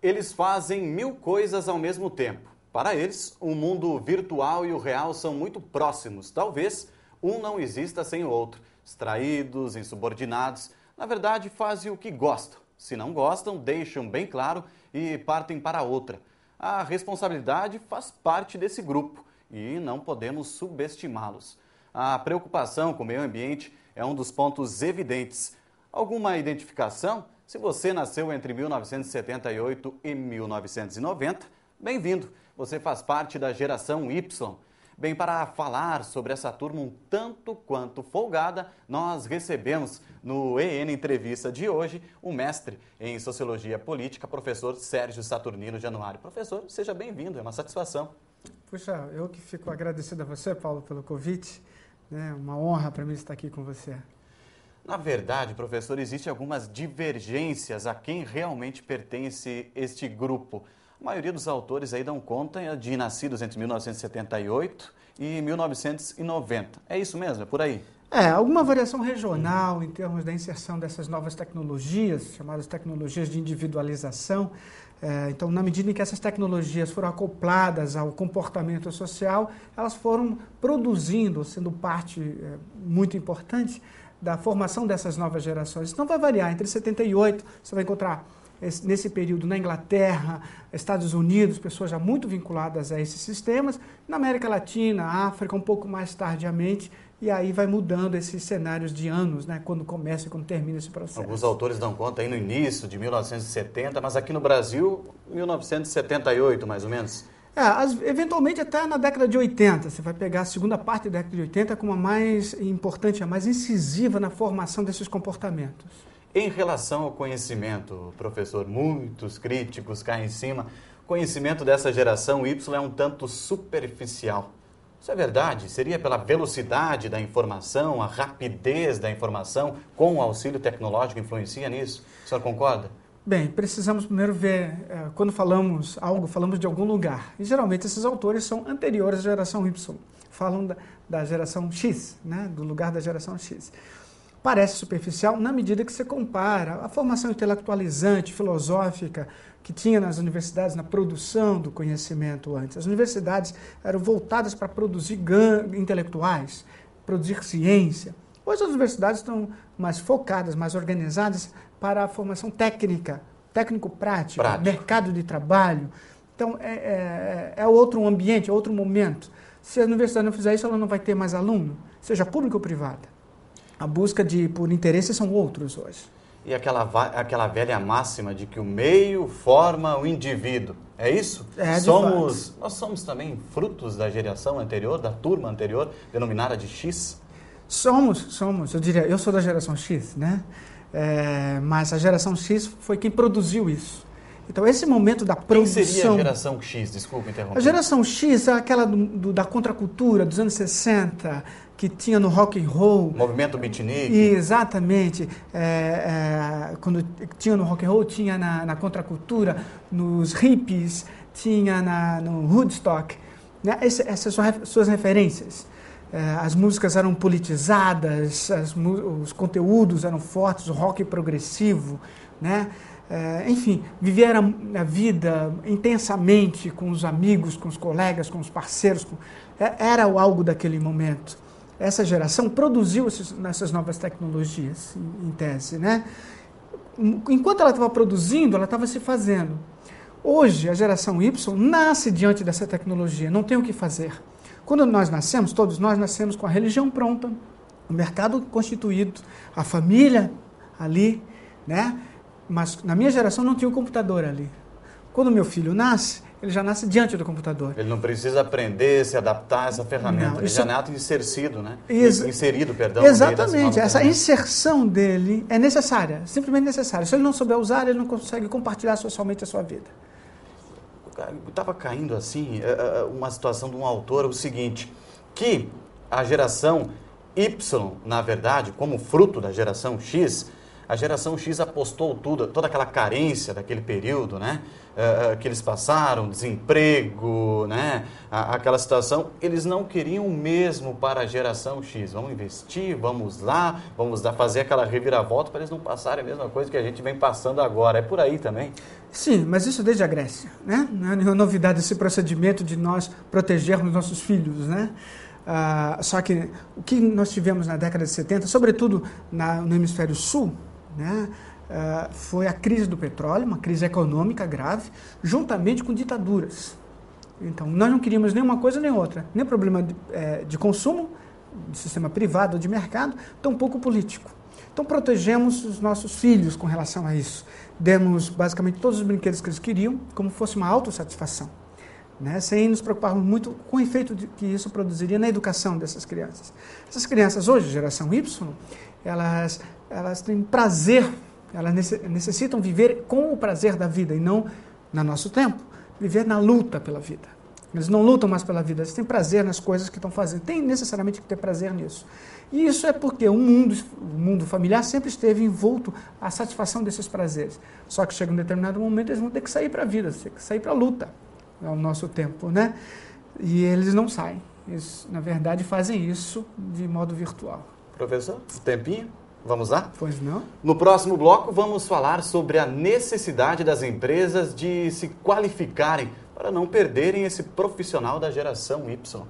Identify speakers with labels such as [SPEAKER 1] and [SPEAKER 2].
[SPEAKER 1] Eles fazem 1000 coisas ao mesmo tempo. Para eles, o mundo virtual e o real são muito próximos. Talvez um não exista sem o outro. Distraídos, insubordinados, na verdade fazem o que gostam. Se não gostam, deixam bem claro e partem para outra. A responsabilidade faz parte desse grupo e não podemos subestimá-los. A preocupação com o meio ambiente é um dos pontos evidentes. Alguma identificação? Se você nasceu entre 1978 e 1990, bem-vindo! Você faz parte da geração Y. Bem, para falar sobre essa turma um tanto quanto folgada, nós recebemos no EN Entrevista de hoje o mestre em Sociologia Política, professor Sérgio Saturnino Januário. Professor, seja bem-vindo, é uma satisfação.
[SPEAKER 2] Puxa, eu que fico agradecido a você, Paulo, pelo convite. É uma honra para mim estar aqui com você.
[SPEAKER 1] Na verdade, professor, existem algumas divergências a quem realmente pertence este grupo. A maioria dos autores aí dão conta de nascidos entre 1978 e 1990. É isso mesmo? É por aí?
[SPEAKER 2] Alguma variação regional em termos da inserção dessas novas tecnologias, chamadas tecnologias de individualização. Então, na medida em que essas tecnologias foram acopladas ao comportamento social, elas foram produzindo, sendo parte muito importante da formação dessas novas gerações. Então vai variar, entre 78, você vai encontrar nesse período na Inglaterra, Estados Unidos, pessoas já muito vinculadas a esses sistemas, na América Latina, África, um pouco mais tardiamente, e aí vai mudando esses cenários de anos, né, quando começa e quando termina esse processo.
[SPEAKER 1] Alguns autores dão conta aí no início de 1970, mas aqui no Brasil, 1978 mais ou menos.
[SPEAKER 2] Eventualmente até na década de 80, você vai pegar a segunda parte da década de 80 como a mais importante, a mais incisiva na formação desses comportamentos.
[SPEAKER 1] Em relação ao conhecimento, professor, muitos críticos caem em cima, o conhecimento dessa geração Y é um tanto superficial. Isso é verdade? Seria pela velocidade da informação, a rapidez da informação, com o auxílio tecnológico influencia nisso? O senhor concorda?
[SPEAKER 2] Bem, precisamos primeiro ver, quando falamos algo, falamos de algum lugar. E geralmente esses autores são anteriores à geração Y. Falam da geração X, né? Do lugar da geração X. Parece superficial na medida que você compara a formação intelectualizante, filosófica, que tinha nas universidades, na produção do conhecimento antes. As universidades eram voltadas para produzir intelectuais, produzir ciência. Hoje as universidades estão mais focadas, mais organizadas para a formação técnica, técnico-prático, mercado de trabalho. Então, é outro ambiente, é outro momento. Se a universidade não fizer isso, ela não vai ter mais aluno, seja público ou privada. A busca por interesses são outros hoje.
[SPEAKER 1] E aquela velha máxima de que o meio forma o indivíduo, é isso? Nós somos também frutos da geração anterior, da turma anterior, denominada de X?
[SPEAKER 2] Somos, eu diria, eu sou da geração X, né? Mas a geração X foi quem produziu isso. Então, esse momento da produção...
[SPEAKER 1] Quem seria a geração X? Desculpa interromper.
[SPEAKER 2] A geração X é aquela da contracultura dos anos 60, que tinha no rock and roll.
[SPEAKER 1] Movimento beatnik.
[SPEAKER 2] Exatamente. Quando tinha no rock and roll, tinha na contracultura, nos hippies, tinha no Woodstock. Né? Essas são suas referências. As músicas eram politizadas, os conteúdos eram fortes, o rock progressivo, né? Enfim, viveram a vida intensamente com os amigos, com os colegas, com os parceiros. Era algo daquele momento. Essa geração produziu essas novas tecnologias, em tese, né? Enquanto ela estava produzindo, ela estava se fazendo. Hoje, a geração Y nasce diante dessa tecnologia, não tem o que fazer. Quando nós nascemos, todos nós nascemos com a religião pronta, o mercado constituído, a família ali, né? Mas na minha geração não tinha o computador ali. Quando meu filho nasce, ele já nasce diante do computador.
[SPEAKER 1] Ele não precisa aprender, se adaptar a essa ferramenta.
[SPEAKER 2] Não,
[SPEAKER 1] ele já nasce inserido, né? Inserido, perdão.
[SPEAKER 2] Exatamente. Essa inserção dele é necessária, simplesmente necessária. Se ele não souber usar, ele não consegue compartilhar socialmente a sua vida.
[SPEAKER 1] Estava caindo assim uma situação de um autor, o seguinte, que a geração Y, na verdade, como fruto da geração X, a geração X apostou toda aquela carência daquele período, né? Que eles passaram, desemprego, né? Aquela situação, eles não queriam o mesmo para a geração X. Vamos investir, vamos lá, fazer aquela reviravolta para eles não passarem a mesma coisa que a gente vem passando agora. É por aí também?
[SPEAKER 2] Sim, mas isso desde a Grécia, né? Não é nenhuma novidade esse procedimento de nós protegermos nossos filhos, né? Só que o que nós tivemos na década de 70, sobretudo no hemisfério sul, né? Foi a crise do petróleo, uma crise econômica grave, juntamente com ditaduras. Então, nós não queríamos nem uma coisa nem outra, nem problema de consumo, de sistema privado ou de mercado, tampouco político. Então, protegemos os nossos filhos com relação a isso. Demos basicamente todos os brinquedos que eles queriam, como fosse uma autossatisfação, né? Sem nos preocuparmos muito com o efeito que isso produziria na educação dessas crianças. Essas crianças hoje, geração Y, elas têm prazer, elas necessitam viver com o prazer da vida e não, no nosso tempo, viver na luta pela vida. Eles não lutam mais pela vida, eles têm prazer nas coisas que estão fazendo, tem necessariamente que ter prazer nisso. E isso é porque o mundo familiar sempre esteve envolto à satisfação desses prazeres. Só que chega um determinado momento, eles vão ter que sair para a vida, ter que sair para a luta, é o nosso tempo, né? E eles não saem, eles, na verdade, fazem isso de modo virtual.
[SPEAKER 1] Professor, tempinho? Vamos lá?
[SPEAKER 2] Pois não.
[SPEAKER 1] No próximo bloco, vamos falar sobre a necessidade das empresas de se qualificarem para não perderem esse profissional da geração Y.